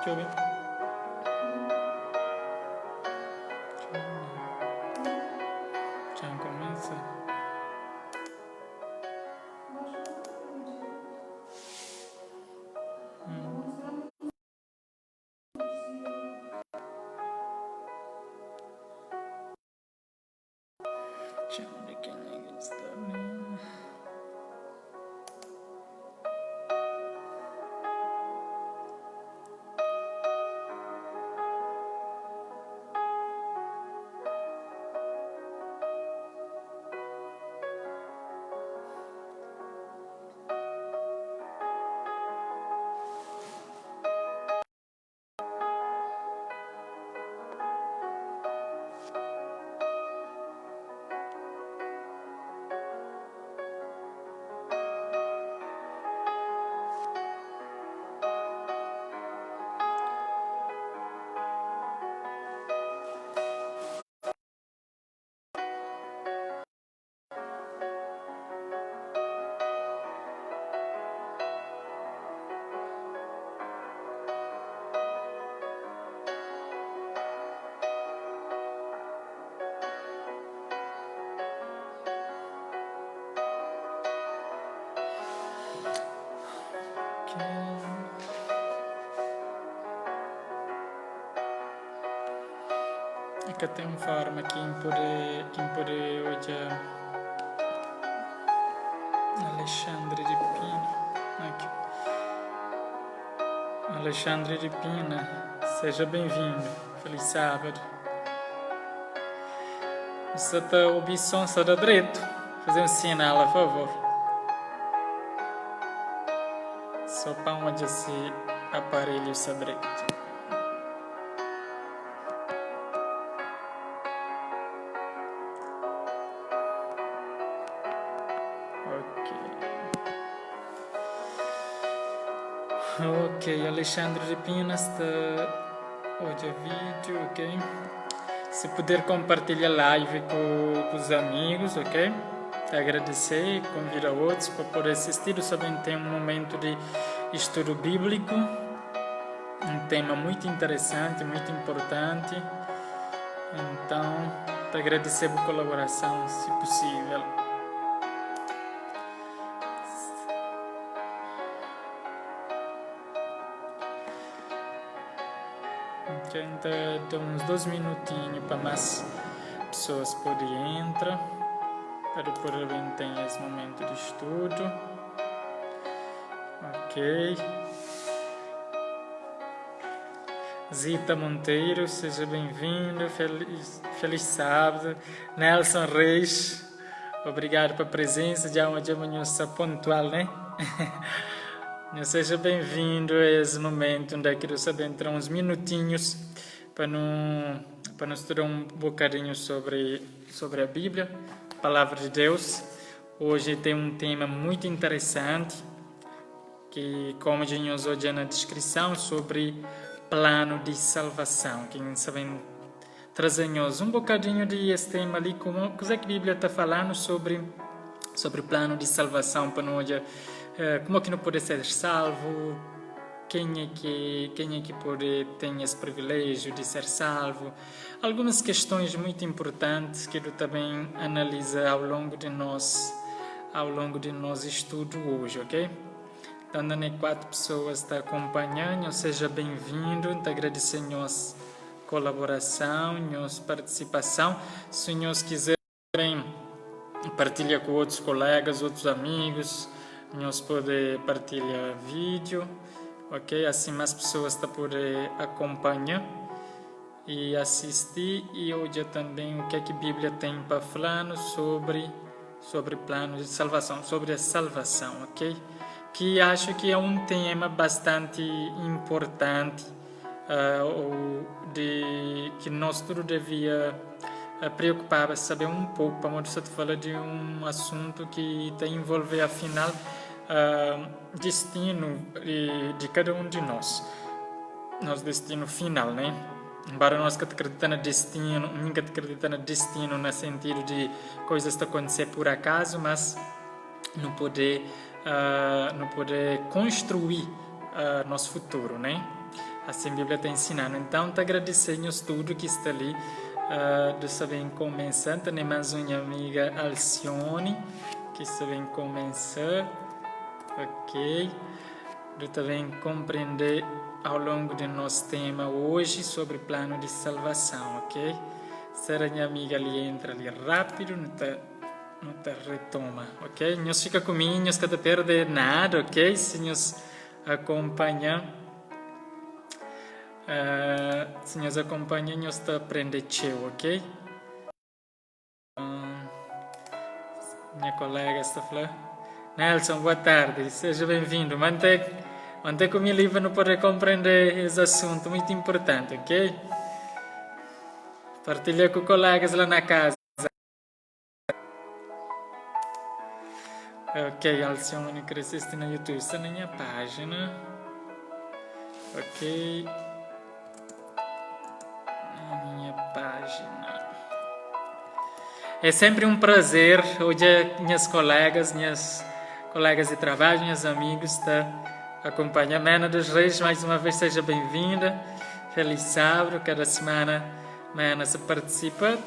Joby. Já começa. Deixa eu ver quem é que está bem. Aqui tem uma forma que poder hoje Alexandre de Pina. Aqui. Alexandre de Pina, seja bem-vindo. Feliz sábado. Você está ouvindo som da direito? Fazer um sinal, a favor. Só para onde esse aparelho está direito. Ok, Alexandre de Pina está hoje a vídeo, ok? Se puder compartilhar a live com os amigos, ok? Te agradecer e convidar outros para poder assistir. Eu também tem um momento de estudo bíblico, um tema muito interessante, muito importante. Então, te agradecer por colaboração, se possível. Ainda dá uns 2 minutinhos para mais pessoas poderem entrar, para poder ter esse momento de estudo. Ok. Zita Monteiro, seja bem-vindo, feliz sábado. Nelson Reis, obrigado pela presença, já amanhã está pontual, né? Seja bem-vindo a esse momento onde eu quero saber entrar uns minutinhos para nós estudar um bocadinho sobre a Bíblia, a Palavra de Deus. Hoje tem um tema muito interessante, que como já nos hoje na descrição, sobre plano de salvação. Quem sabe trazer-nos um bocadinho de esse tema ali, como que a Bíblia está falando sobre plano de salvação para nós. Como é que não pode ser salvo? Quem é que pode ter esse privilégio de ser salvo? Algumas questões muito importantes que eu também analisa ao longo de nosso estudo hoje, ok? Então, 4 pessoas estão acompanhando, seja bem-vindo, te agradecer a nossa colaboração, nossa participação. Se nós quiserem partilhar com outros colegas, outros amigos, nós podemos partilhar vídeo, ok? Assim mais pessoas podem acompanhar e assistir. E hoje também o que a Bíblia tem para falar sobre plano de salvação, sobre a salvação, ok? Que acho que é um tema bastante importante, que nós tudo devia preocupar, saber um pouco, para você falar de um assunto que tem envolver afinal destino de cada um de nós, nosso destino final, né? Embora nós que acreditamos no destino, nunca acreditamos no destino no sentido de coisas que acontecer por acaso, mas não poder construir nosso futuro, né? Assim a Bíblia está ensinando. Então, te agradecemos tudo que está ali. De saber começar. Tem mais uma amiga, Alcione, que sabe começar. Ok. De também compreender ao longo do nosso tema hoje sobre o plano de salvação, ok? Se a minha amiga ali entra ali rápido, não te retoma, ok? Nós fica comigo, nós não perde nada, ok? Se nos acompanha, nós te aprende teu, ok? Minha colega está falando. Nelson, boa tarde, seja bem-vindo. Mantém comigo livre para poder compreender esse assunto muito importante, ok? Partilha com colegas lá na casa. Ok, Alcione, cresceste no YouTube, está na minha página. Ok. Na minha página. É sempre um prazer, hoje minhas colegas de trabalho, meus amigos, acompanham. Mena dos Reis, mais uma vez, seja bem-vinda. Feliz sábado, cada semana, Mena se participa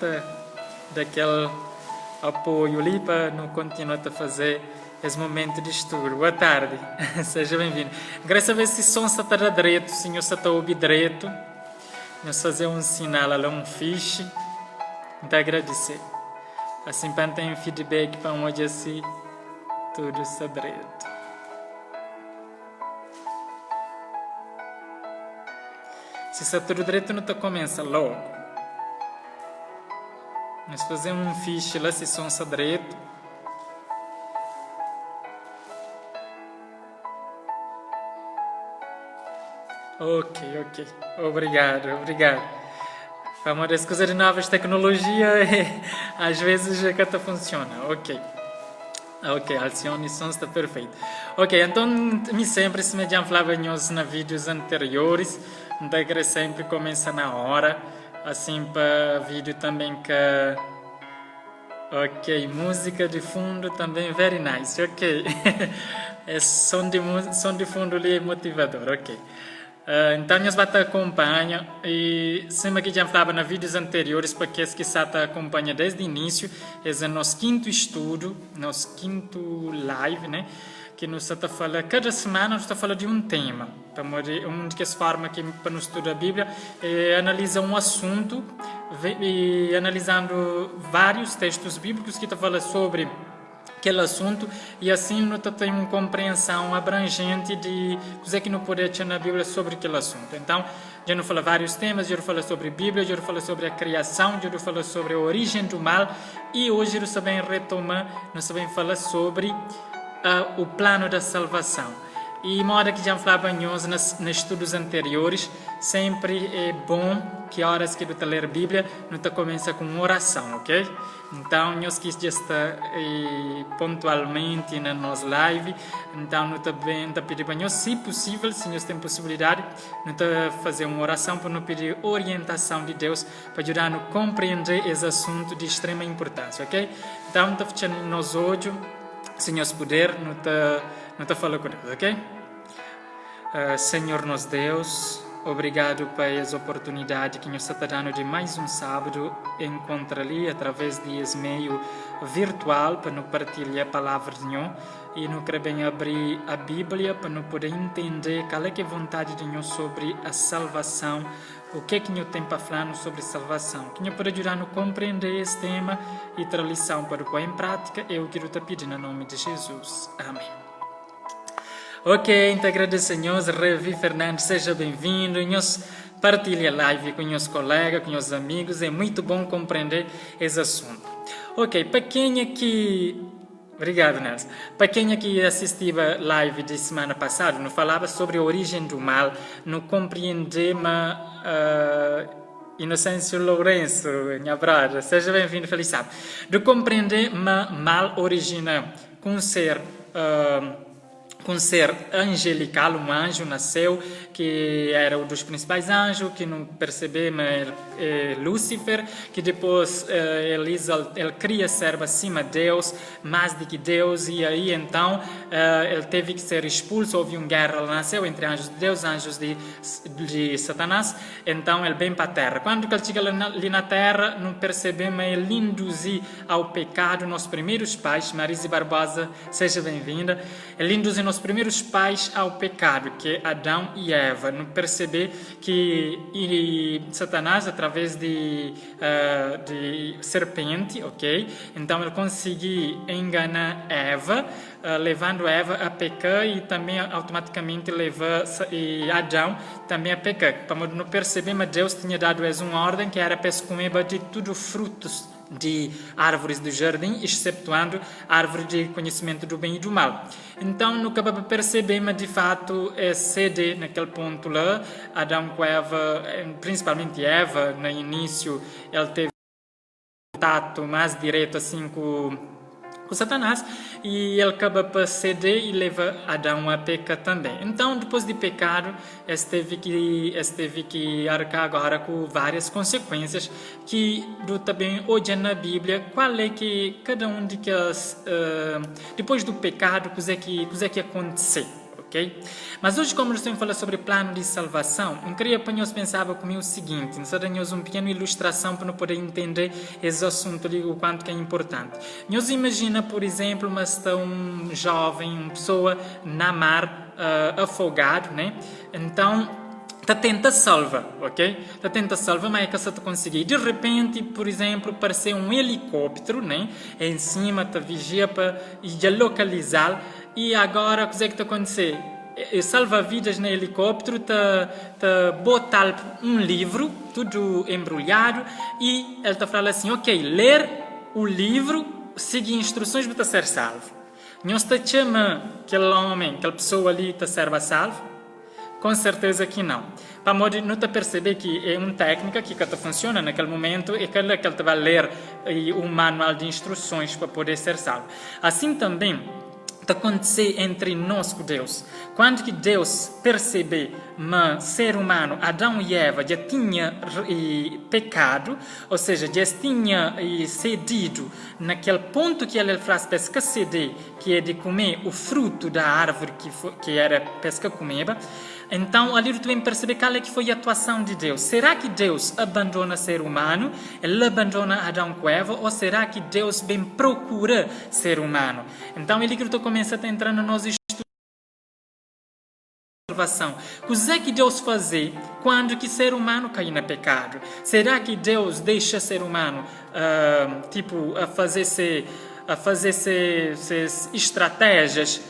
daquele apoio ali para não continuar a fazer esse momento de estudo. Boa tarde, seja bem-vindo. Graças a Deus, se som está direito, se senhor está ouvindo direito, nós fazer um sinal lá, um fiche, então agradecer. Assim, para ter feedback para onde assim tudo está direito. Se está tudo direito, não começa logo. Nós fazemos um fiche lá, se som está direito. Ok. Obrigado. Vamos ver coisas de novas tecnologias às vezes a cata funciona. Ok, Alcione, som está perfeito. Ok, então, sempre se me falava nos vídeos anteriores, então que sempre começa na hora, assim para vídeo também que... Ok, música de fundo também, very nice, ok. som de fundo ali é motivador, ok. Então, nós vamos acompanhar e sempre que já falava nos vídeos anteriores, porque esse que está acompanha desde o início, esse é nosso quinto estudo, nosso quinto live, né? Que nos está falando, cada semana nos está falando de um tema. Uma das formas que para nos estudar a Bíblia é analisar um assunto e analisando vários textos bíblicos que estão falando sobre aquele assunto e assim nós temos uma compreensão abrangente de o que não pode ter na Bíblia sobre aquele assunto. Então, já não fala vários temas, já não fala sobre a Bíblia, já não fala sobre a criação, já não fala sobre a origem do mal e hoje nós também retomamos, nós também falamos sobre o plano da salvação. E moda que já falávamos nos estudos anteriores, sempre é bom que a horas que você ler a Bíblia, não começa com oração, ok? Então, nós que já está pontualmente na nossa live, então nós também pedimos, se possível, se nós temos possibilidade, nós fazer uma oração para nos pedir orientação de Deus para ajudar a compreender esse assunto de extrema importância, ok? Então, está fechando nos olhos, se nós puder, não está falando com Deus, ok? Senhor nosso Deus, obrigado por essa oportunidade que nos está dando de mais um sábado encontrar ali através desse meio virtual para nos partilhar a palavra de Deus e nos queremos abrir a Bíblia para nos poder entender qual é a vontade de Deus sobre a salvação, o que Deus tem para falar sobre salvação, que Deus pode ajudar a compreender esse tema e ter a lição para pôr em prática. Eu quero te pedir no nome de Jesus. Amém. Ok, então agradecemos, Revi Fernandes, seja bem-vindo. Nós partilha a live com os colegas, com os amigos, é muito bom compreender esse assunto. Ok, para quem aqui... Obrigado, Nelson. Para quem aqui assistiu a live de semana passada, não falava sobre a origem do mal, não compreendemos... Inocêncio Lourenço, minha brada, seja bem-vindo, feliz sábado. De compreender mal origina com ser... com ser angelical, um anjo nasceu, que era um dos principais anjos, que não percebemos Lúcifer, que depois ele queria ser acima de Deus, mais do que Deus, e aí então ele teve que ser expulso, houve uma guerra, ele nasceu entre anjos de Deus, anjos de Satanás, então ele vem para a terra. Quando ele chega ali na terra, não percebemos ele induzir ao pecado nossos primeiros pais. Marise Barbosa, seja bem-vinda. Ele induziu nossos primeiros pais ao pecado, que é Adão e Eva. Não perceber que Satanás, através de serpente, ok? Então ele conseguiu enganar Eva, levando Eva a pecar e também automaticamente levar Adão também a pecar. Para não perceber, mas Deus tinha dado uma ordem que era para comer de tudo frutos de árvores do jardim, exceptuando a árvore de conhecimento do bem e do mal. Então, nunca para perceber, mas de fato é sede naquele ponto lá, Adão com Eva, principalmente Eva, no início, ele teve contato mais direto assim com Satanás, e ele acaba para ceder e leva Adão a pecar também. Então, depois de pecado, teve que arcar agora com várias consequências que também hoje na Bíblia, qual é que cada um de que depois do pecado, o que aconteceu. Okay? Mas hoje, como nós estamos falando sobre plano de salvação, eu queria que nós pensava comigo o seguinte, nós temos uma pequena ilustração para não poder entender esse assunto ali, o quanto que é importante. Nós imagina, por exemplo, um jovem, uma pessoa na mar, afogado, né? Então, tenta salvar, ok? Tenta salvar, mas é que você conseguir. De repente, por exemplo, apareceu um helicóptero, né? Em cima, vigia para localizar. E agora, o que está acontecendo? Salva-vidas no helicóptero, botar um livro, tudo embrulhado, e ele está falando assim, ok, ler o livro, seguir instruções para ser salvo. Não está chamando aquele homem, aquela pessoa ali, está serva salvo? Com certeza que não. Para não perceber que é uma técnica que funciona naquele momento e que ele vai ler um manual de instruções para poder ser salvo. Assim também acontecer entre nós com Deus. Quando que Deus percebe que ser humano, Adão e Eva, já tinha pecado, ou seja, já tinha cedido naquele ponto que ele faz pesca ceder, que é de comer o fruto da árvore que era pesca comeba. Então, ali tu também percebe qual é que foi a atuação de Deus. Será que Deus abandona o ser humano? Ele abandona Adão com Eva? Ou será que Deus bem procura ser humano? Então, ele que começa a entrar nos estudos de salvação. O que é que Deus fazer quando que ser humano cai no pecado? Será que Deus deixa ser humano a fazer estratégias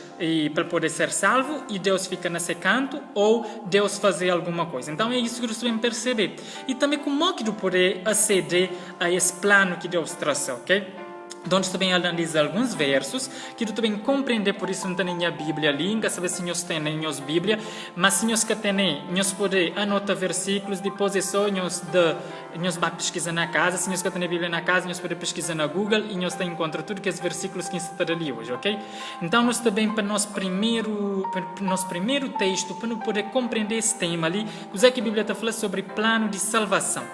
para poder ser salvo e Deus fica nesse canto ou Deus fazer alguma coisa? Então é isso que nós devemos perceber. E também como é que tu poder aceder a esse plano que Deus trouxe, ok? Então, nós também analisa alguns versos que tu também compreender, por isso não tem a Bíblia ali, não sabe se nós temos a Bíblia, mas se nós temos, nós podemos anotar versículos, depois é só nós vamos pesquisar na casa, se nós temos a Bíblia na casa, nós podemos pesquisar na Google e nós encontra tudo que é os versículos que estão ali hoje, ok? Então, nós também para nosso primeiro texto, para não poder compreender esse tema ali, o que a Bíblia está falando sobre plano de salvação.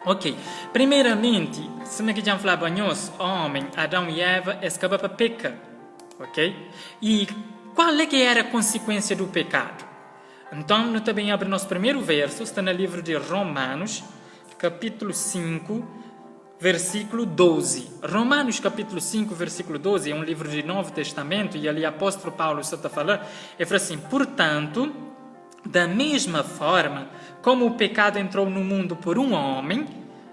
Ok, primeiramente, se nós já falamos, homem, Adão e Eva, escapa para pecar, ok? E qual é que era a consequência do pecado? Então, nós também abrimos nosso primeiro verso, está no livro de Romanos, capítulo 5, versículo 12. Romanos, capítulo 5, versículo 12, é um livro de Novo Testamento, e ali o apóstolo Paulo está falando, ele fala assim, portanto, da mesma forma como o pecado entrou no mundo por um homem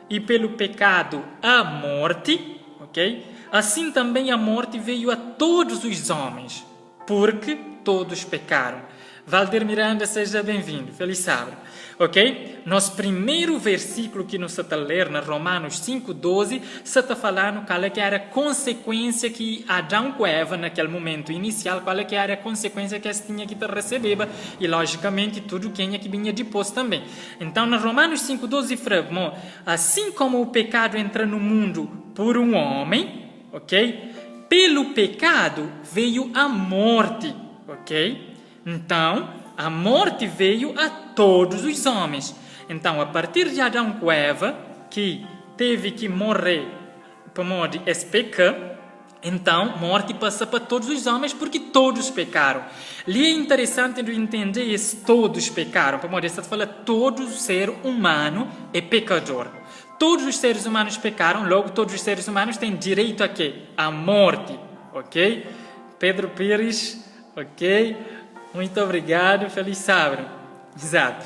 e pelo pecado a morte, ok? Assim também a morte veio a todos os homens, porque todos pecaram. Valdir Miranda, seja bem-vindo. Feliz sábado. Ok? Nosso primeiro versículo que nos está a ler, na Romanos 5,12, está falando qual é que era a consequência que Adão com Eva, naquele momento inicial, qual é que era a consequência que eles tinham que receber, e logicamente tudo quem é que vinha depois também. Então, na Romanos 5,12, fala, assim como o pecado entra no mundo por um homem, ok? Pelo pecado veio a morte. ok? Então, a morte veio a todos os homens. Então, a partir de Adão com Eva, que teve que morrer para modo de pecar, então, morte passa para todos os homens porque todos pecaram. Ali é interessante de entender isso, todos pecaram. Para modo de falar, todo ser humano é pecador. Todos os seres humanos pecaram, logo todos os seres humanos têm direito a quê? A morte, ok? Pedro Pires, ok? Muito obrigado, feliz sábado. Exato.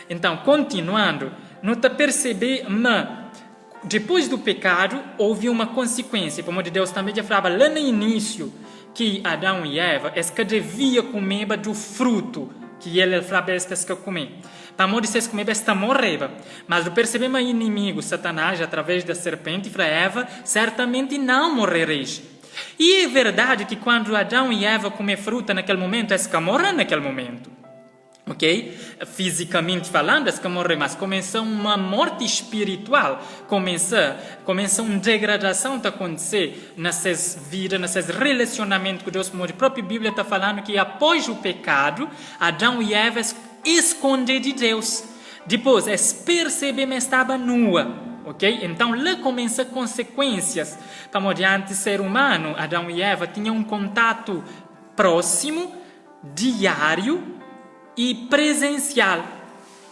Então, continuando, nota perceber, mas depois do pecado, houve uma consequência. Como Deus também já falava lá no início, que Adão e Eva, que devia comer do fruto, que ele falava que comer. Para modo de se comer, esta morreva. Mas percebemos o inimigo, Satanás, através da serpente, para Eva, certamente não morrereis. E é verdade que quando Adão e Eva comem fruta naquele momento, é que morrem naquele momento. Ok? Fisicamente falando, é que morrem, mas começa uma morte espiritual. Começa uma degradação a acontecer nessas vidas, nesses relacionamentos com Deus. Como a própria Bíblia está falando que após o pecado, Adão e Eva escondem de Deus. Depois, perceber que estava nua. Ok? Então, lá começa consequências. Para diante ser humano, Adão e Eva tinham um contato próximo, diário e presencial.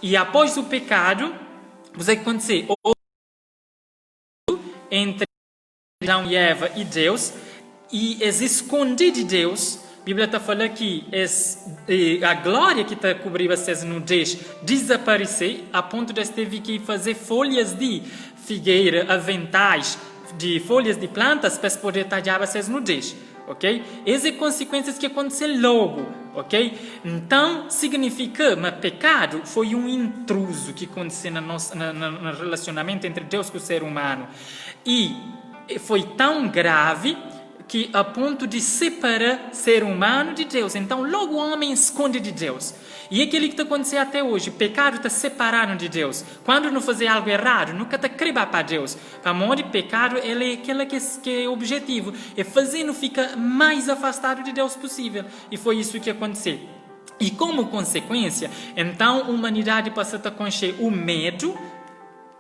E após o pecado, o que aconteceu? Entre Adão e Eva e Deus, e esconder de Deus. A Bíblia está falando que a glória que está cobrindo essas nudez desaparecer, a ponto de teve que fazer folhas de figueira, aventais, de folhas de plantas para poder talhar essas nudez, ok? Essas consequências que acontecem logo, ok? Então, significa que o pecado foi um intruso que aconteceu no relacionamento entre Deus e o ser humano. E foi tão grave que a ponto de separar ser humano de Deus. Então, logo o homem esconde de Deus. E é aquilo que está acontecendo até hoje. O pecado está separando de Deus. Quando não fazer algo errado, nunca está creba para Deus. Para amor de pecado, ele é aquele que é o objetivo. É fazendo ficar mais afastado de Deus possível. E foi isso que aconteceu. E como consequência, então a humanidade passa a conhecer o medo.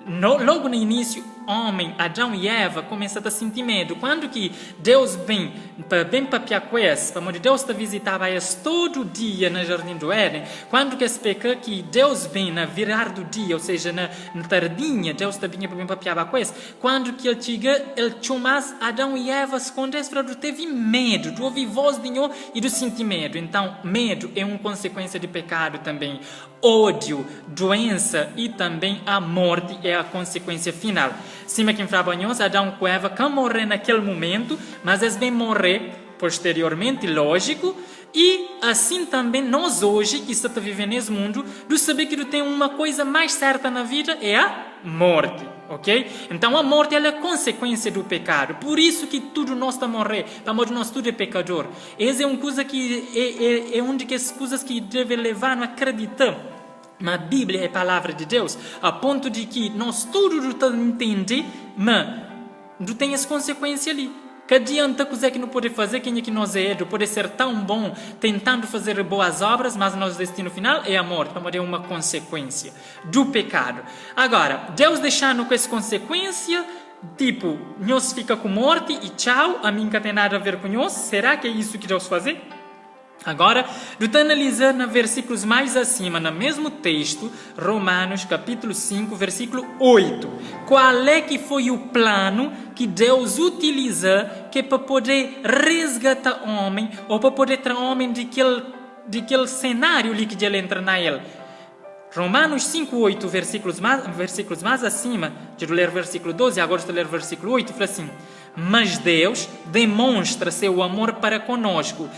Logo no início, homem, Adão e Eva começam a sentir medo. Quando que Deus vem para Piaqués, para onde Deus te visitava eles todo dia no Jardim do Éden, quando que explica que Deus vem na virar do dia, ou seja, na tardinha, Deus te vinha para Piaqués, quando que ele chega, ele chama Adão e Eva escondes para teve medo, de ouvir voz de Deus e de sentir medo. Então, medo é uma consequência de pecado também. Ódio, doença e também a morte é a consequência final. Cima que trabalhamos, Adão e Eva can morrer naquele momento, mas eles vêm morrer posteriormente, lógico, e assim também nós hoje, que estamos vivendo nesse mundo, de saber que tem uma coisa mais certa na vida, é a morte, ok? Então a morte ela é a consequência do pecado, por isso que tudo nós está a morrer, para nós tudo é pecador. Essa é uma coisa que é uma das coisas que deve levar a acreditar. Mas a Bíblia é a palavra de Deus, a ponto de que nós tudo entendemos, mas não tem as consequências ali. Que adianta coisa que não pode fazer, quem é que nós é, pode ser tão bom, tentando fazer boas obras, mas nosso destino final é a morte, é uma consequência do pecado. Agora, Deus deixando com essa consequência, tipo, nós fica com morte e tchau, a mim não tem nada a ver com nós, será que é isso que Deus faz? Agora, do analisar nos versículos mais acima, no mesmo texto, Romanos capítulo 5, versículo 8. Qual é que foi o plano que Deus utiliza que para poder resgatar o homem, ou para poder trazer o homem de aquele cenário ali que ele entra na ele? Romanos 5, 8, versículos mais acima, de ler versículo 12, agora estou a ler versículo 8, fala assim: mas Deus demonstra seu amor para conosco.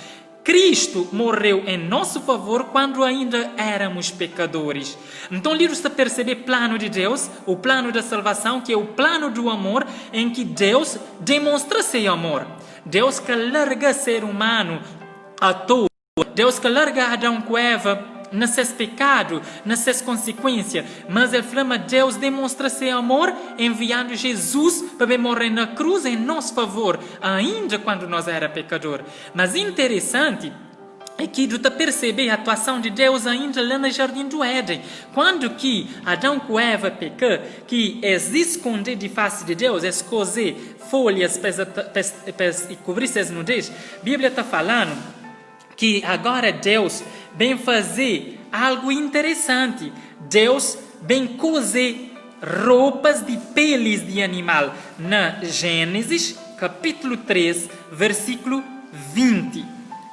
Cristo morreu em nosso favor quando ainda éramos pecadores. Então, ali você percebe o plano de Deus, o plano da salvação, que é o plano do amor, em que Deus demonstra seu amor. Deus que larga ser humano à toa. Deus que larga Adão com Eva nesses pecados, nessas consequências, mas ele fala, Deus demonstra seu amor enviando Jesus para morrer na cruz em nosso favor, ainda quando nós era pecador. Mas interessante aqui tu perceber a atuação de Deus ainda lá no Jardim do Éden. Quando que Adão com Eva pecou, que é esconder de face de Deus, é cozer folhas e cobrir as nudez, a Bíblia está falando que agora Deus vem fazer algo interessante. Deus vem cozer roupas de peles de animal. Na Gênesis, capítulo 3, versículo 20.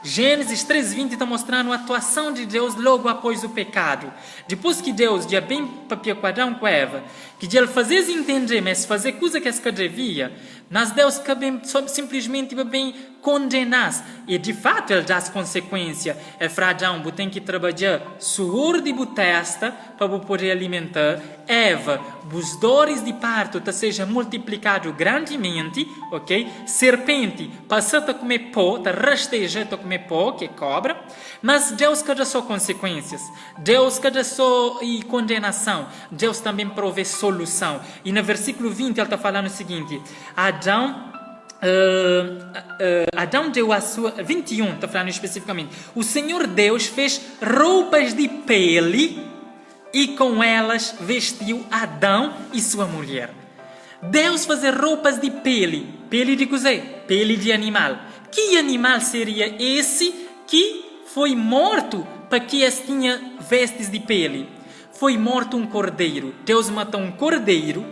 Gênesis 3:20 está mostrando a atuação de Deus logo após o pecado. Depois que Deus já bem papia com Adão com Eva, que ele fazia entender, mas fazer coisa que se devia, mas Deus que bem, simplesmente bem condenar. E de fato ele dá as consequências. É para Adão, tem que trabalhar suor de testa para poder alimentar. Eva, os dores de parto seja multiplicado grandemente, ok? Serpente, passa a comer pó, rasteja a comer pó, que é cobra. Mas Deus que dá só consequências. Deus que dá só condenação. Deus também provê solução. E no versículo 20 ele está falando o seguinte: Adão deu a sua... 21, está falando especificamente. O Senhor Deus fez roupas de pele e com elas vestiu Adão e sua mulher. Deus fazer roupas de pele. Pele de cozer, pele de animal. Que animal seria esse que foi morto para que tinha vestes de pele? Foi morto um cordeiro. Deus matou um cordeiro,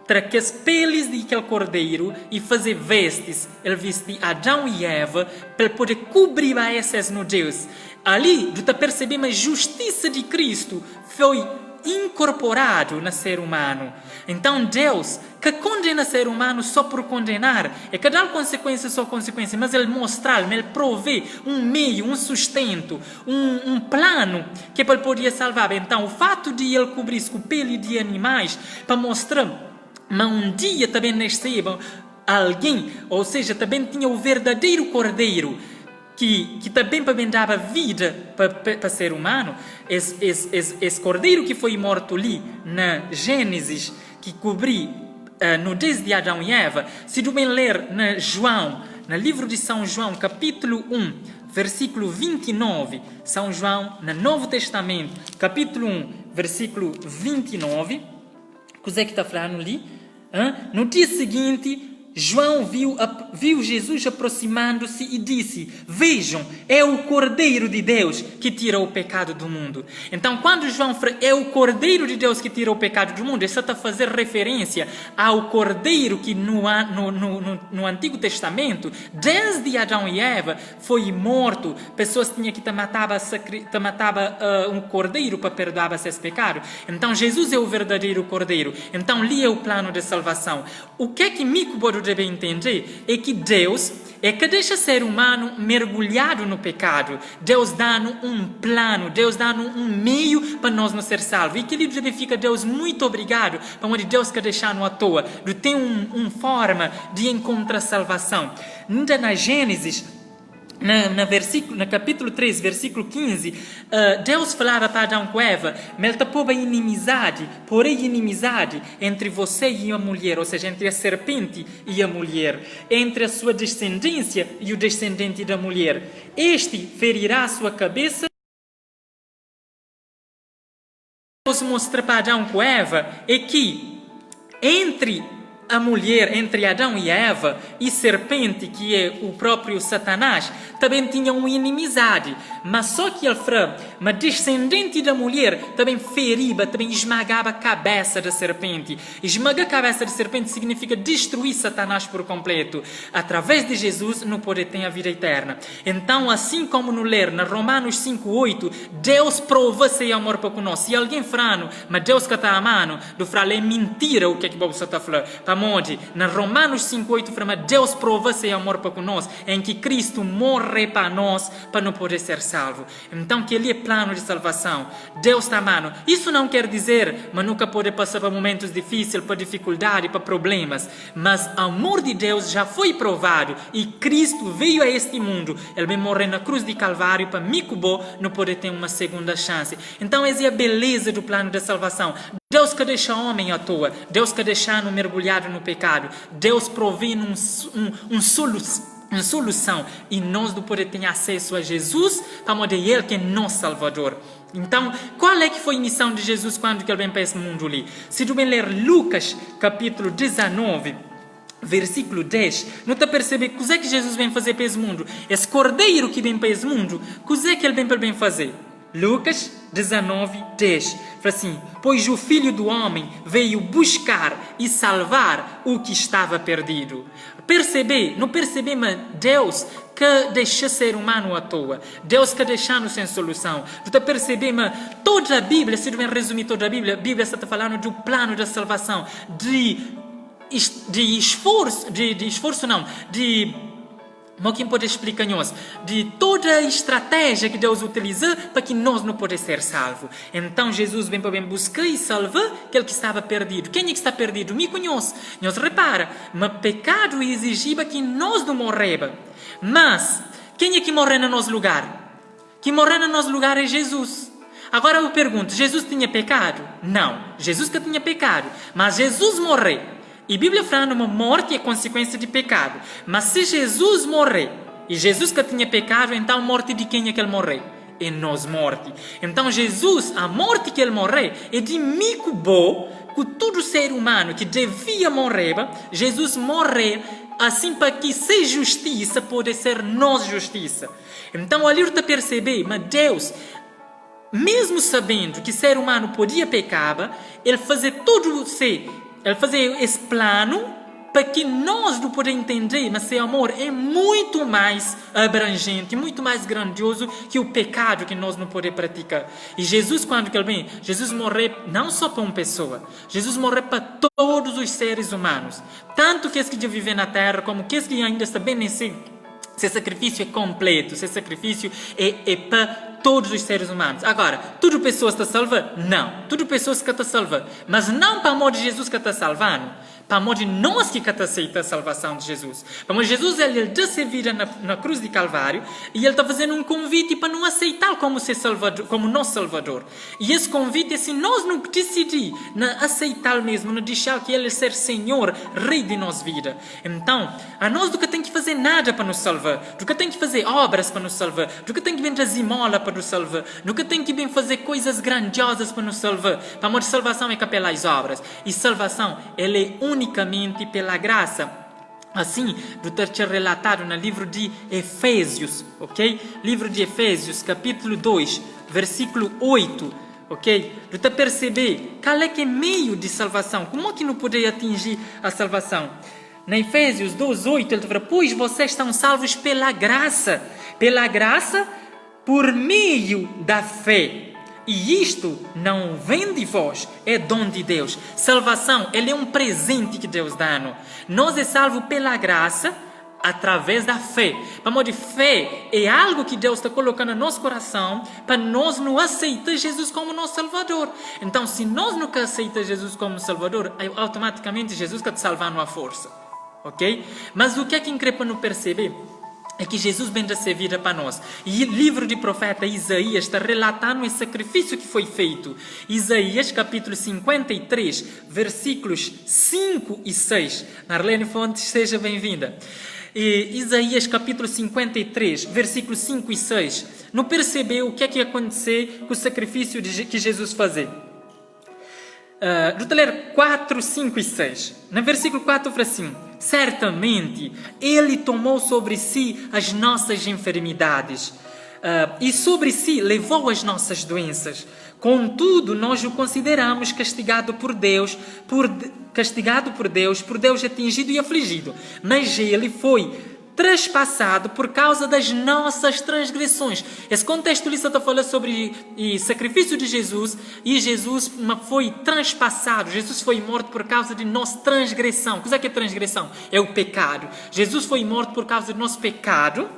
trazer as peles daquele cordeiro e fazer vestes. Ele vestiu Adão e Eva para poder cobrir a essas nudez. Ali, tu percebemos a justiça de Cristo foi incorporado no ser humano. Então Deus, que condena o ser humano só por condenar, é que dá consequência só consequência, mas Ele mostra, Ele provê um meio, um sustento, um plano que Ele poderia salvar. Então o fato de Ele cobrir-se com pele de animais para mostrar, mas um dia também nasceu alguém, ou seja, também tinha o verdadeiro cordeiro, que também dava vida para ser humano. Esse cordeiro que foi morto ali na Gênesis, que cobriu nudez de Adão e Eva, se tu bem ler na João, no livro de São João, capítulo 1, versículo 29, São João, no Novo Testamento, capítulo 1, versículo 29, o que é que está falando ali? No dia seguinte, João viu Jesus aproximando-se e disse: vejam, é o Cordeiro de Deus que tira o pecado do mundo. Então, quando João fala é o Cordeiro de Deus que tira o pecado do mundo, isso está a fazer referência ao Cordeiro que no Antigo Testamento, desde Adão e Eva, foi morto. Pessoas tinham que matava um cordeiro para perdoar esses pecados. Então, Jesus é o verdadeiro Cordeiro. Então, ali é o plano de salvação. O que é que me deve entender é que Deus é que deixa o ser humano mergulhado no pecado. Deus dá-nos um plano, Deus dá-nos um meio para nós não ser salvos. E que ele deve ficar, Deus, muito obrigado, para onde Deus quer deixar-nos à toa. Tem uma forma de encontrar salvação. Ainda na Gênesis, no capítulo 3, versículo 15, Deus falava para Adão com Eva, mas ele pôs inimizade, porém inimizade entre você e a mulher, ou seja, entre a serpente e a mulher, entre a sua descendência e o descendente da mulher. Este ferirá a sua cabeça. Deus mostra para Adão com Eva é que entre a mulher, entre Adão e Eva, e serpente, que é o próprio Satanás, também tinham uma inimizade. Mas só que ele falou, mas descendente da mulher também feriba, também esmagava a cabeça da serpente. Esmagar a cabeça da serpente significa destruir Satanás por completo. Através de Jesus, não pode ter a vida eterna. Então, assim como no ler, na Romanos 5:8, Deus prova seu amor para conosco. Se alguém frano, mas Deus que está amando, do fralo é mentira o que você está falando. Onde, na Romanos 5:8, fala, Deus prova seu amor para conosco, em que Cristo morre para nós, para não poder ser salvo. Então, que ele é plano de salvação. Deus está amando. Isso não quer dizer, mas nunca pode passar por momentos difíceis, para dificuldade, para problemas. Mas o amor de Deus já foi provado, e Cristo veio a este mundo. Ele veio morrer na cruz de Calvário para me não poder ter uma segunda chance. Então, essa é a beleza do plano da salvação. Deus que deixa o homem à toa, Deus que deixa-no mergulhado no pecado, Deus provê uma solução e nós não podemos ter acesso a Jesus, para modo Ele que é nosso Salvador. Então, qual é que foi a missão de Jesus quando Ele vem para esse mundo ali? Se tu bem ler Lucas, capítulo 19, versículo 10, não está a perceber o que é que Jesus vem fazer para esse mundo? Esse cordeiro que vem para esse mundo, o que é que Ele vem para bem fazer? Lucas 19, 10. Fala assim: pois o Filho do Homem veio buscar e salvar o que estava perdido. Não percebemos Deus que deixa ser humano à toa. Deus que deixa-nos sem solução. Tu percebemos toda a Bíblia, se tu bem resumir toda a Bíblia está falando do plano da salvação, como quem pode explicar-nos? De toda a estratégia que Deus utiliza para que nós não podemos ser salvos. Então Jesus vem para bem buscar e salvar aquele que estava perdido. Quem é que está perdido? Me conhece. Nós repara, mas pecado exigia que nós não morremos. Mas quem é que morre no nosso lugar? Quem morre no nosso lugar é Jesus. Agora eu pergunto, Jesus tinha pecado? Não, Jesus que tinha pecado. Mas Jesus morreu. E a Bíblia fala que uma morte é consequência de pecado. Mas se Jesus morrer, e Jesus que tinha pecado, então a morte de quem é que ele morreu? É nós morte. Então Jesus, a morte que ele morreu, é de mico bom, que todo ser humano que devia morrer, Jesus morrer, assim para que se justiça pode ser nossa justiça. Então ali está a perceber, mas Deus, mesmo sabendo que ser humano podia pecar, ele fazia tudo Ele fazia esse plano para que nós não podemos entender, mas seu amor é muito mais abrangente, muito mais grandioso que o pecado que nós não podemos praticar. E Jesus, quando ele vem, Jesus morreu não só para uma pessoa, Jesus morreu para todos os seres humanos. Tanto que que vivem na terra, como que ainda está bem nesse sacrifício é completo, esse sacrifício é para todos os seres humanos. Agora, tudo pessoas está salva? Não. Tudo pessoas que está salva. Mas não para amor de Jesus que está salvando. Para amor de nós que aceita a salvação de Jesus. Para amor de Jesus, ele deu sua vida na cruz de Calvário e ele está fazendo um convite para não aceitar como nosso Salvador. E esse convite é se nós não decidir aceitar mesmo, não deixar que ele seja Senhor, Rei de nossa vida. Então, a nós nunca tem que fazer nada para nos salvar. Nunca tem que fazer obras para nos salvar. Nunca tem que vir trazer esmola para nos salvar. Nunca tem que vir fazer coisas grandiosas para nos salvar. Para amor de salvação é que pelas obras. E salvação, ela é unicamente pela graça. Assim, do ter relatado no livro de Efésios, ok? Livro de Efésios, capítulo 2, versículo 8, ok? Do ter perceber qual é que é meio de salvação. Como é que não poderia atingir a salvação? Na Efésios 2, 8, ele fala: pois vocês estão salvos pela graça, por meio da fé. E isto não vem de vós, é dom de Deus. Salvação, ele é um presente que Deus dá. Nós é salvo pela graça, através da fé. Amor de fé é algo que Deus está colocando no nosso coração para nós não aceitar Jesus como nosso Salvador. Então, se nós não aceitamos Jesus como Salvador, automaticamente Jesus está te salvando à força. Ok? Mas o que é que increpa não perceber? É que Jesus vem da sua vida para nós. E o livro de profeta Isaías está relatando esse sacrifício que foi feito. Isaías, capítulo 53, versículos 5 e 6. Marlene Fontes, seja bem-vinda. Isaías, capítulo 53, versículos 5 e 6. Não percebeu o que é que ia acontecer com o sacrifício que Jesus fazia? Vou ler 4, 5 e 6. No versículo 4 fala assim: certamente Ele tomou sobre si as nossas enfermidades e sobre si levou as nossas doenças. Contudo, nós o consideramos castigado por Deus, por Deus atingido e afligido. Mas Ele foi traspassado por causa das nossas transgressões. Esse contexto ali está falando sobre o sacrifício de Jesus, e Jesus foi transpassado. Jesus foi morto por causa de nossa transgressão. O que é transgressão? É o pecado. Jesus foi morto por causa do nosso pecado,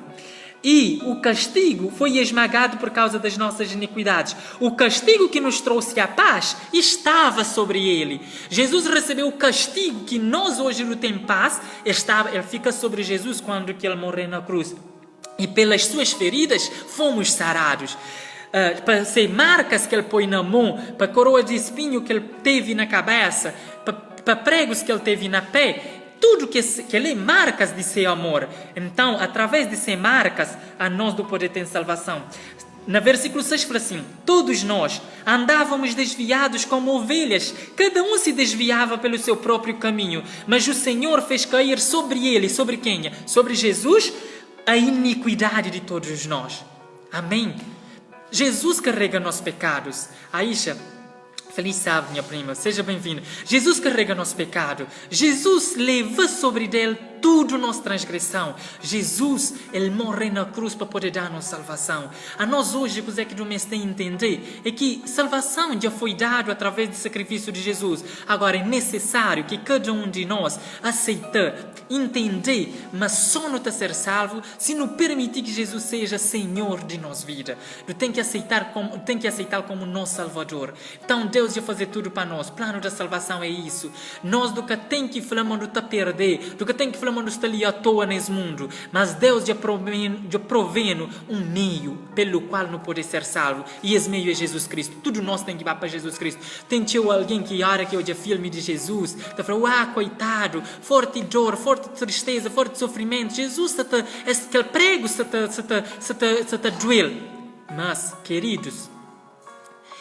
e o castigo foi esmagado por causa das nossas iniquidades. O castigo que nos trouxe a paz estava sobre ele. Jesus recebeu o castigo que nós hoje não temos paz. Ele fica sobre Jesus quando ele morreu na cruz. E pelas suas feridas fomos sarados. Para ser marcas que ele põe na mão, para coroa de espinho que ele teve na cabeça, para pregos que ele teve na pé, tudo que ele é marcas de seu amor. Então, através de ser marcas, a nós do poder ter salvação. No versículo 6 fala assim: todos nós andávamos desviados como ovelhas, cada um se desviava pelo seu próprio caminho, mas o Senhor fez cair sobre ele, sobre quem? Sobre Jesus, a iniquidade de todos nós. Amém? Jesus carrega nossos pecados. Aisha, feliz sábado, minha prima, seja bem-vinda. Jesus carrega nosso pecado. Jesus leva sobre ele tudo nossa transgressão. Jesus, ele morre na cruz para poder dar-nos salvação. A nós hoje, o que é que devemos entender é que salvação já foi dado através do sacrifício de Jesus. Agora é necessário que cada um de nós aceite, entender, mas só não está ser salvo se não permitir que Jesus seja Senhor de nossa vida. Tem que aceitar como nosso Salvador. Então Deus já fazer tudo para nós. O plano da salvação é isso. Nós do que tem que falar quando está a perder, do que tem que falar quando está ali à toa nesse mundo, mas Deus já provê um meio pelo qual não pode ser salvo, e esse meio é Jesus Cristo. Tudo nós tem que ir para Jesus Cristo. Tem alguém que olha que hoje é filme de Jesus, está falando, coitado, forte dor, forte tristeza, forte sofrimento, Jesus aquele prego se te doeu. Mas, queridos,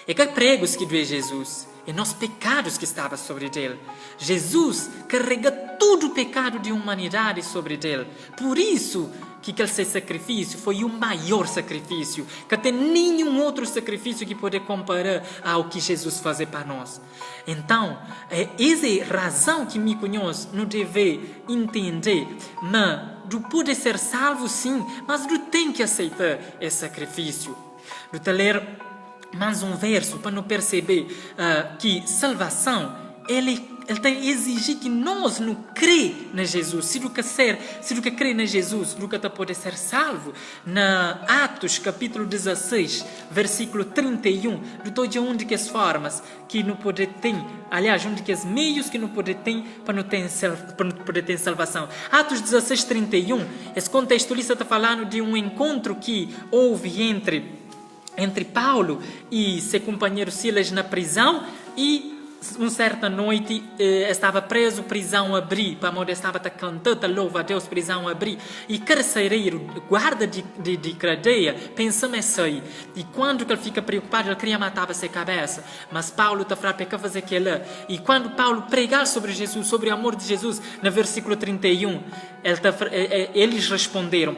é que pregos que doeu Jesus, é nossos pecados que estavam sobre ele. Jesus carrega todo o pecado de humanidade sobre ele. Por isso que aquele seu sacrifício foi o maior sacrifício, que tem nenhum outro sacrifício que pode comparar ao que Jesus faz para nós. Então, essa é a razão que me conhece, não deve entender, mas do poder ser salvo sim, mas do tem que aceitar esse sacrifício. Do te ler mais um verso para não perceber que salvação ele tem que exigir que nós não crê na Jesus. Se do que crê na Jesus, do que pode ser salvo. Na Atos capítulo 16 versículo 31, do todo onde que as formas que não pode ter, aliás, onde que os meios que não pode ter para não poder ter salvação. Atos 16, 31, esse contextualista está falando de um encontro que houve entre Paulo e seu companheiro Silas na prisão, e uma certa noite estava preso, prisão abrir, para onde estava cantando, louva a Deus, prisão abrir, e carcereiro, guarda de cadeia, pensa-me sair, e quando ele fica preocupado, ele queria matar a sua cabeça, mas Paulo está falando para fazer aquilo, e quando Paulo pregar sobre Jesus, sobre o amor de Jesus, no versículo 31, eles responderam,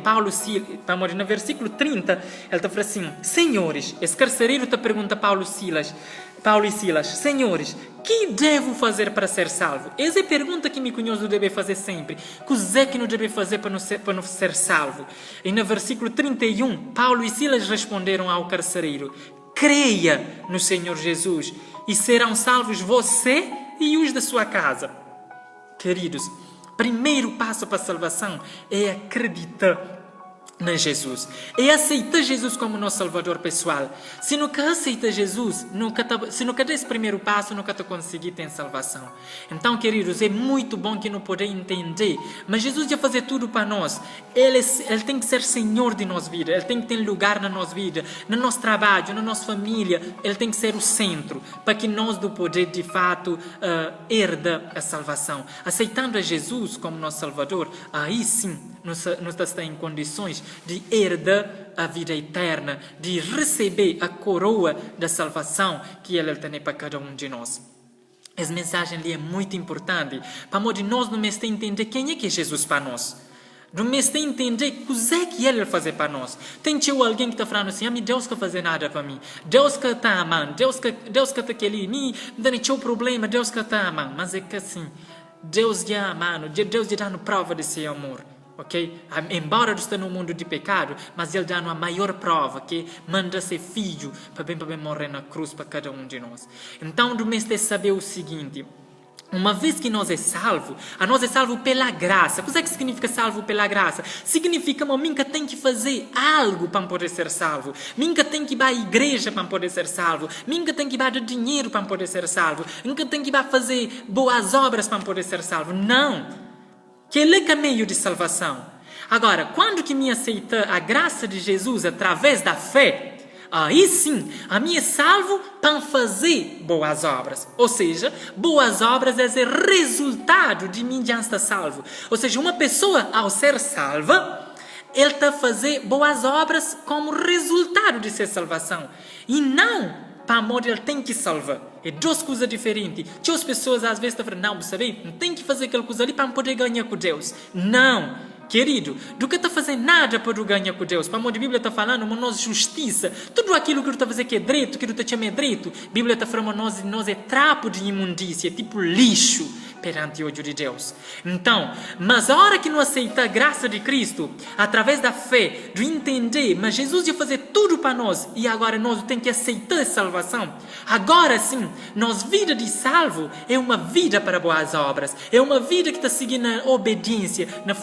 no versículo 30, ele está falando assim: senhores, esse carcereiro está perguntando a Paulo e Silas, senhores, que devo fazer para ser salvo? Essa é a pergunta que me conheço deve fazer sempre. O que é que não deve fazer para não ser salvo? E no versículo 31, Paulo e Silas responderam ao carcereiro: creia no Senhor Jesus e serão salvos você e os da sua casa. Queridos, primeiro passo para a salvação é acreditar na Jesus, é aceitar Jesus como nosso Salvador pessoal. Se nunca aceita Jesus, se nunca dá esse primeiro passo, nunca te conseguir ter salvação. Então, queridos, é muito bom que não podemos entender, mas Jesus já fazer tudo para nós. Ele tem que ser Senhor de nossa vida, Ele tem que ter lugar na nossa vida, no nosso trabalho, na nossa família. Ele tem que ser o centro, para que nós do poder de fato herda a salvação. Aceitando a Jesus como nosso Salvador, aí sim nós estamos em condições de herdar a vida eterna, de receber a coroa da salvação que Ele tem para cada um de nós. Essa mensagem ali é muito importante, para modo de nós não entender quem é que é Jesus para nós. Não entender o que é que Ele fazer para nós. Tem alguém que está falando assim: Deus quer fazer nada para mim, Deus que está amando, Deus que está aquele, não tem problema, Deus que está amando. Mas é que assim, Deus já amando, Deus já dando prova de seu amor. Ok? Embora esteja no mundo de pecado, mas Ele dá uma maior prova, que manda seu filho para bem morrer na cruz para cada um de nós. Então, do mês de saber o seguinte: uma vez que nós é salvo pela graça. O que é que significa salvo pela graça? Significa que eu nunca tenho que fazer algo para poder ser salvo. Nunca tenho que ir à igreja para poder ser salvo. Nunca tenho que ir dar dinheiro para poder ser salvo. Nunca tenho que ir fazer boas obras para poder ser salvo. Não! Que Ele é caminho de salvação. Agora, quando que me aceita a graça de Jesus através da fé, aí sim, a mim é salvo para fazer boas obras. Ou seja, boas obras é o resultado de mim já estar salvo. Ou seja, uma pessoa, ao ser salva, ele está a fazer boas obras como resultado de ser salvação. E não para amor ele tem que salvar. É duas coisas diferentes. As pessoas às vezes estão falando, não, sabe, não tem que fazer aquela coisa ali para poder ganhar com Deus. Não, querido, do que está fazendo nada para ganhar com Deus. Para amor de Bíblia está falando, uma nossa justiça. Tudo aquilo que tu está fazendo que é direito, que tu está chamando direito. A Bíblia está falando, nós é trapo de imundícia, tipo lixo perante o olho de Deus. Então, mas a hora que não aceita a graça de Cristo, através da fé, de entender, mas Jesus ia fazer tudo para nós, e agora nós temos que aceitar a salvação. Agora sim, nossa vida de salvo é uma vida para boas obras, é uma vida que está seguindo a obediência, na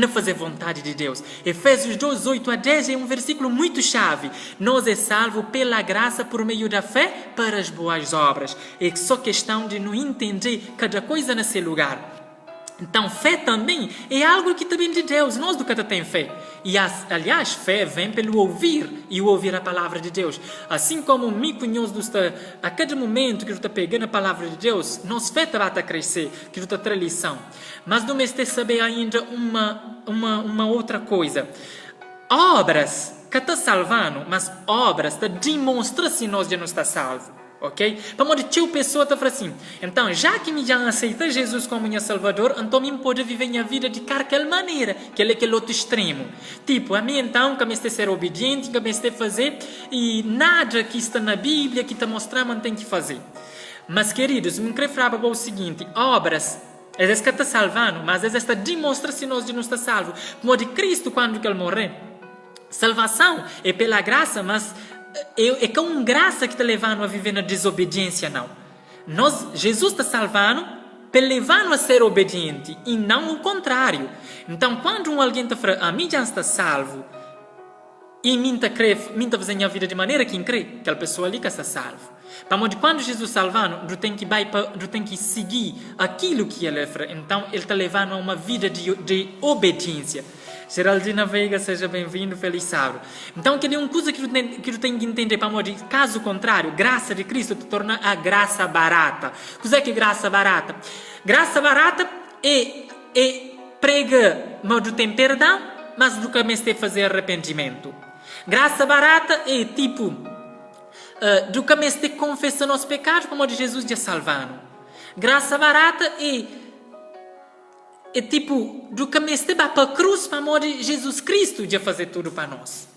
fazer vontade de Deus. Efésios 2, 8 a 10 é um versículo muito chave. Nós é salvo pela graça por meio da fé para as boas obras. É só questão de não entender cada coisa nesse lugar. Então, fé também é algo que também de Deus. Nós do que tem fé. E, aliás, fé vem pelo ouvir e ouvir a palavra de Deus. Assim como me conheço a cada momento que tu está pegando a palavra de Deus, nossa fé vai a crescer, que tu está tendo lição. Mas não me está saber ainda uma outra coisa. Obras que está salvando, mas obras está demonstrando se nós já não está salvo. Ok? Para modo que a pessoa está falando assim, então, já que me já aceita Jesus como minha Salvador, então me pode viver minha vida de qualquer maneira, que é aquele outro extremo. Tipo, a mim então, que me está ser obediente, que me está fazer, e nada que está na Bíblia, que está mostrando, tem que fazer. Mas, queridos, me quero falar para o seguinte, obras, às vezes que está salvando, mas às vezes está demonstrando se nós não está salvo. Como de Cristo, quando ele morreu, salvação é pela graça, mas é com graça que está levando a viver na desobediência, não. Jesus está salvando para levar a ser obediente e não o contrário. Então, quando alguém está falando, a mim já está salvo e mim está fazendo a vida de maneira que crê, aquela pessoa ali que está salvo. Para quando Jesus salvando, tu tem que seguir aquilo que ele faz. Então, ele está levando a uma vida de obediência. Geraldina Veiga, seja bem-vindo, feliz sábado. Então, que é uma coisa que tu tem que entender, para modo de caso contrário, graça de Cristo te torna a graça barata. O que é graça barata? Graça barata é prega, mas tu tem perdão, mas do que me está fazer arrependimento. Graça barata é tipo, do que me está confessando os pecados, para modo de Jesus te salvando. Graça barata é tipo, do que me esteve para a cruz, para amor de Jesus Cristo, de fazer tudo para nós.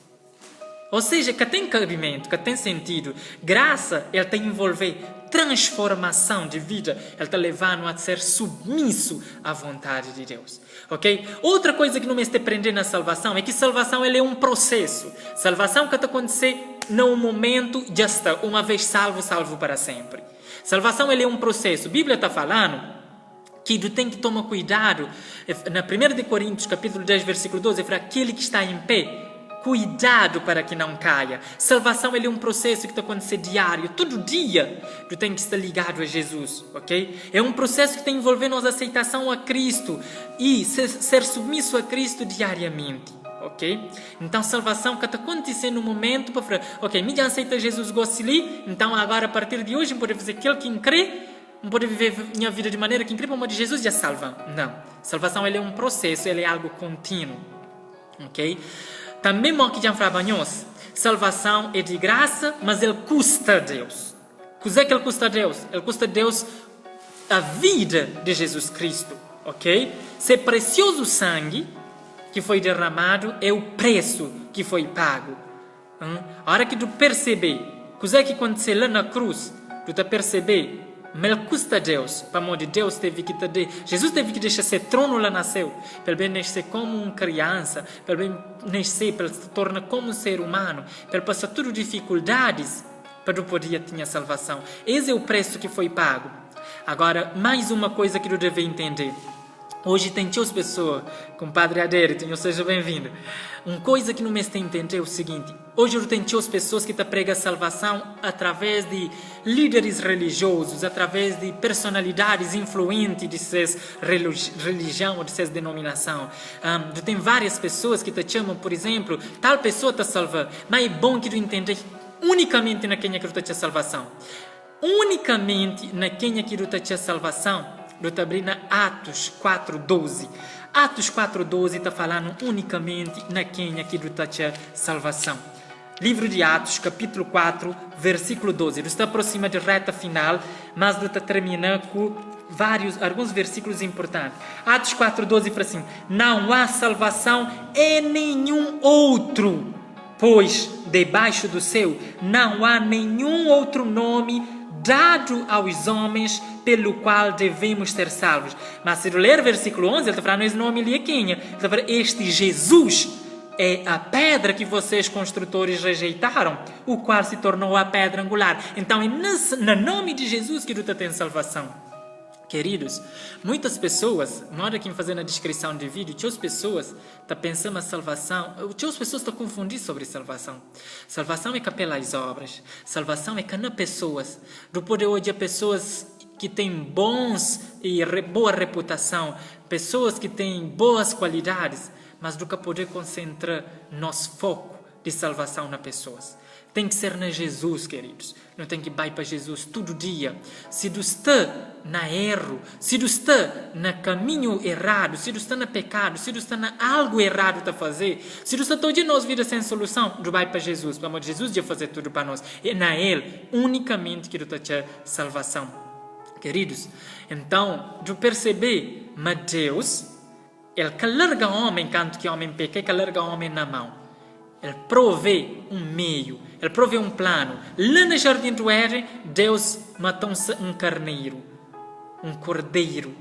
Ou seja, que tem cabimento, que tem sentido. Graça, ela tem envolver transformação de vida. Ela está levando a ser submisso à vontade de Deus. Ok? Outra coisa que não me está prendendo na salvação é que salvação é um processo. Salvação que está acontecendo num momento, já está. Uma vez salvo para sempre. Salvação é um processo. A Bíblia está falando que tu tem que tomar cuidado. Na 1 Coríntios, capítulo 10, versículo 12, é para aquele que está em pé, cuidado para que não caia. Salvação é um processo que está acontecendo diário. Todo dia tu tem que estar ligado a Jesus, ok? É um processo que tem envolvendo a aceitação a Cristo e ser submisso a Cristo diariamente, ok? Então, salvação que está acontecendo no momento para falar, ok, me já aceita Jesus, gosto ali, então agora a partir de hoje pode fazer aquele que crê, não pode viver minha vida de maneira que incrível, como de Jesus já salva. Não. Salvação é um processo, ele é algo contínuo. Ok? Também, que já falamos, salvação é de graça, mas ele custa a Deus. O que é que ele custa a Deus? Ele custa a Deus a vida de Jesus Cristo. Ok? Esse precioso sangue que foi derramado é o preço que foi pago. A hora que tu perceber o que é que aconteceu lá na cruz, tu te perceber, mas custa a Deus, para amor de Deus Jesus teve que deixar esse trono lá nasceu, para bem nascer como uma criança, para bem nascer, para se tornar como um ser humano, para passar todas dificuldades, para poder ter a salvação. Esse é o preço que foi pago. Agora, mais uma coisa que tu deve entender. Hoje tem as pessoas, compadre Adérito, seja bem-vindo. Uma coisa que não me está entendendo é o seguinte: hoje eu tenho as pessoas que pregam a salvação através de líderes religiosos, através de personalidades influentes de suas religião ou de suas denominação. Tem várias pessoas que te chamam, por exemplo, tal pessoa está salva, mas é bom que tu entenda unicamente na quem é que tu te salvação. Unicamente na quem é que tu te salvação. Eu estou abrindo Atos 4:12. Atos 4:12 está falando unicamente na quem aqui do taxa salvação. Livro de Atos, capítulo 4, versículo 12. Ele está aproxima de reta final, mas ele está terminando com alguns versículos importantes. Atos 4:12 fala assim: não há salvação em nenhum outro, pois debaixo do céu não há nenhum outro nome dado aos homens pelo qual devemos ser salvos. Mas se ler o versículo 11, ele está falando esse nome ali é quem? Ele está falando, este Jesus é a pedra que vocês construtores rejeitaram, o qual se tornou a pedra angular. Então é no nome de Jesus que tu tem salvação. Queridos, muitas pessoas, na hora que fazer a descrição de vídeo, muitas pessoas estão pensando na salvação, muitas pessoas estão confundindo sobre salvação. Salvação é pelas obras, salvação é que não pessoas. Do poder hoje pessoas que têm bons e boa reputação, pessoas que têm boas qualidades, mas do que poder concentrar nosso foco de salvação nas pessoas. Tem que ser na Jesus, queridos. Não tem que ir para Jesus todo dia. Se tu está na erro, se tu está no caminho errado, se tu está no pecado, se tu está na algo errado a fazer, se tu está todo dia na nossa vida sem solução, tu vai para Jesus. Para Jesus já fazer tudo para nós. É na Ele, unicamente, que tu está salvação. Queridos, então, tu perceber, mas Deus, Ele que larga o homem, canto que o homem peca, que larga o homem na mão. Ele provê um meio, Ele provê um plano. Lá no jardim do Éden, Deus matou um carneiro, um cordeiro.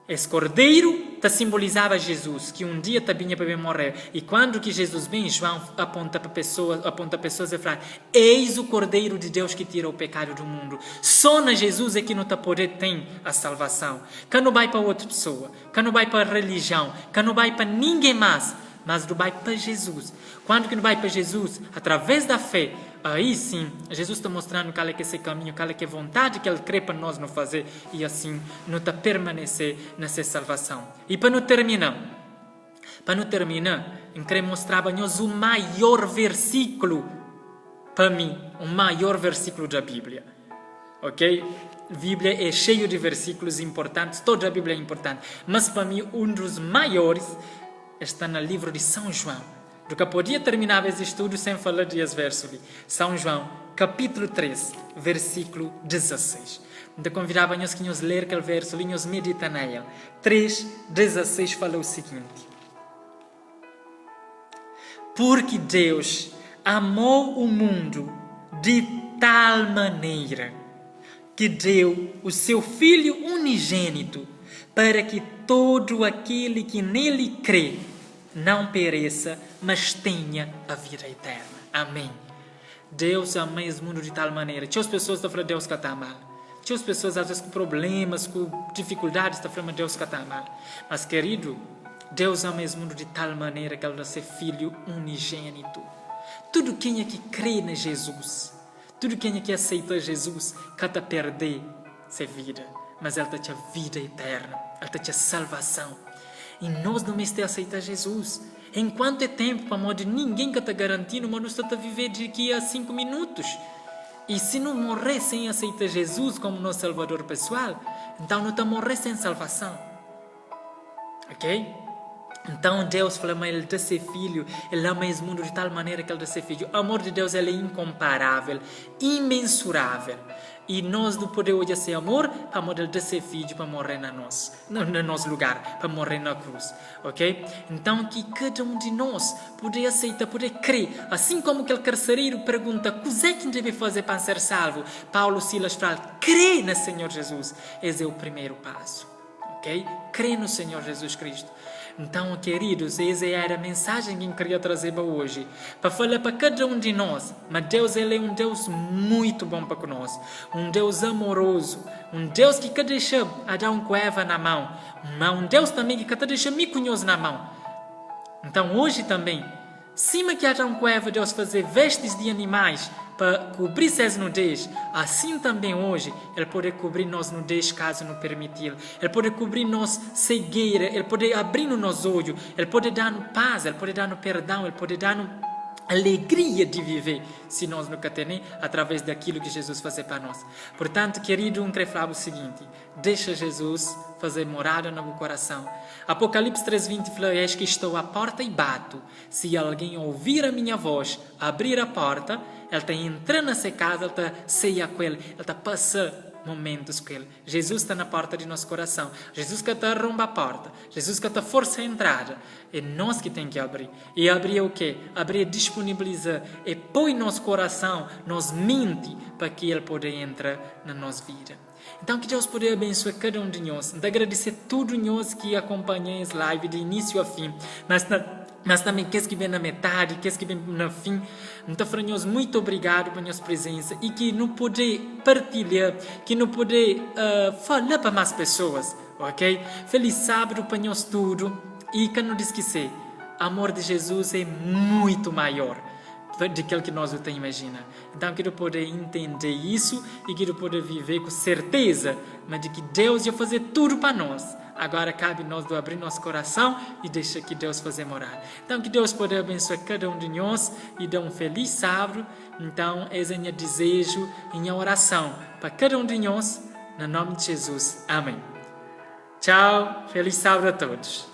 Esse cordeiro simbolizava Jesus, que um dia vinha para morrer. E quando que Jesus vem, João aponta para pessoas e fala: eis o cordeiro de Deus que tira o pecado do mundo. Só na Jesus é que não poder tem a salvação. Que não vai para outra pessoa, que não vai para a religião, que não vai para ninguém mais, mas do vai para Jesus. Quando que não vai para Jesus? Através da fé. Aí sim, Jesus está mostrando qual é que é esse caminho, qual é que é a vontade que Ele crê para nós não fazer, e assim não está permanecer nessa salvação. E para não terminar, eu quero mostrar para nós o maior versículo, para mim, o maior versículo da Bíblia. Ok? A Bíblia é cheia de versículos importantes, toda a Bíblia é importante, mas para mim um dos maiores está no livro de São João. Do que podia terminar esse estudo sem falar de versos ali. São João, capítulo 3, versículo 16. Então convidava-nos que nos ler aquele verso ali, nos medita nele. 3:16 fala o seguinte: porque Deus amou o mundo de tal maneira que deu o seu Filho unigênito, para que todo aquele que nele crê não pereça, mas tenha a vida eterna. Amém. Deus ama esse mundo de tal maneira. Tinha as pessoas que estão falando Deus que está mal. Tinha as pessoas às vezes com problemas, com dificuldades, estão falando Deus que está mal. Mas querido, Deus ama esse mundo de tal maneira que Ele dá seu Filho unigênito. Tudo quem é que crê em Jesus, tudo quem é que aceita Jesus, cada perder sua vida, mas Ele tem a vida eterna, Ele tem a salvação. E nós não estamos aceitar Jesus. Enquanto é tempo, para modo ninguém que está garantindo, mas nós estamos a viver daqui a 5 minutos. E se não morrer sem aceitar Jesus como nosso Salvador pessoal, então não está a morrer sem salvação. Ok? Então Deus fala, mas Ele dá seu Filho, Ele ama esse mundo de tal maneira que Ele dá seu Filho. O amor de Deus ele é incomparável, imensurável. E nós não podemos olhar esse amor para amor de seu Filho para morrer no nosso lugar, para morrer na cruz. Ok? Então que cada um de nós poder aceitar, poder crer. Assim como aquele carcereiro pergunta, o que é que deve fazer para ser salvo? Paulo Silas fala, crê no Senhor Jesus. Esse é o primeiro passo. Ok? Crê no Senhor Jesus Cristo. Então, queridos, essa era a mensagem que eu queria trazer para hoje. Para falar para cada um de nós. Mas Deus, Ele é um Deus muito bom para nós. Um Deus amoroso. Um Deus que quer deixar Adão com Eva na mão. Mas um Deus também que quer deixar Miconhoso na mão. Então, hoje também, cima que Adão com Eva, Deus fazer vestes de animais para cobrir suas nudez, assim também hoje Ele pode cobrir nós nudez caso não permitir. Ele pode cobrir nós cegueira, Ele pode abrir nos olhos, Ele pode dar-nos paz, Ele pode dar-nos perdão, Ele pode dar-nos alegria de viver, se nós nunca temos, através daquilo que Jesus faz para nós. Portanto, querido, eu quero falar o seguinte: deixa Jesus fazer morada no meu coração. Apocalipse 3:20 fala: eis que estou à porta e bato. Se alguém ouvir a minha voz, abrir a porta, ele está entrando nessa casa, ele está ceia com ele, ele está passando momentos com ele. Jesus está na porta de nosso coração. Jesus que está arromba a porta. Jesus que está força a entrada. É nós que tem que abrir. E abrir é o quê? Abrir é disponibilizar. É pôr nosso coração, nos mente, para que ele possa entrar na nossa vida. Então, que Deus possa abençoar cada um de nós. De agradecer tudo nós que acompanham essa live de início a fim. Mas também quer que vem na metade, quer que vem no fim. Então, Franhos, muito obrigado pela nossa presença e que não poder partilhar, que não poder falar para mais pessoas, ok? Feliz sábado para nós tudo e que não esquecer, o amor de Jesus é muito maior daquilo que nós até imagina. Então, quero poder entender isso e quero poder viver com certeza, mas de que Deus ia fazer tudo para nós. Agora cabe nós de abrir nosso coração e deixar que Deus fazer morar. Então, que Deus possa abençoar cada um de nós e dar um feliz sábado. Então, esse é o meu desejo e minha oração para cada um de nós, no nome de Jesus. Amém. Tchau, feliz sábado a todos.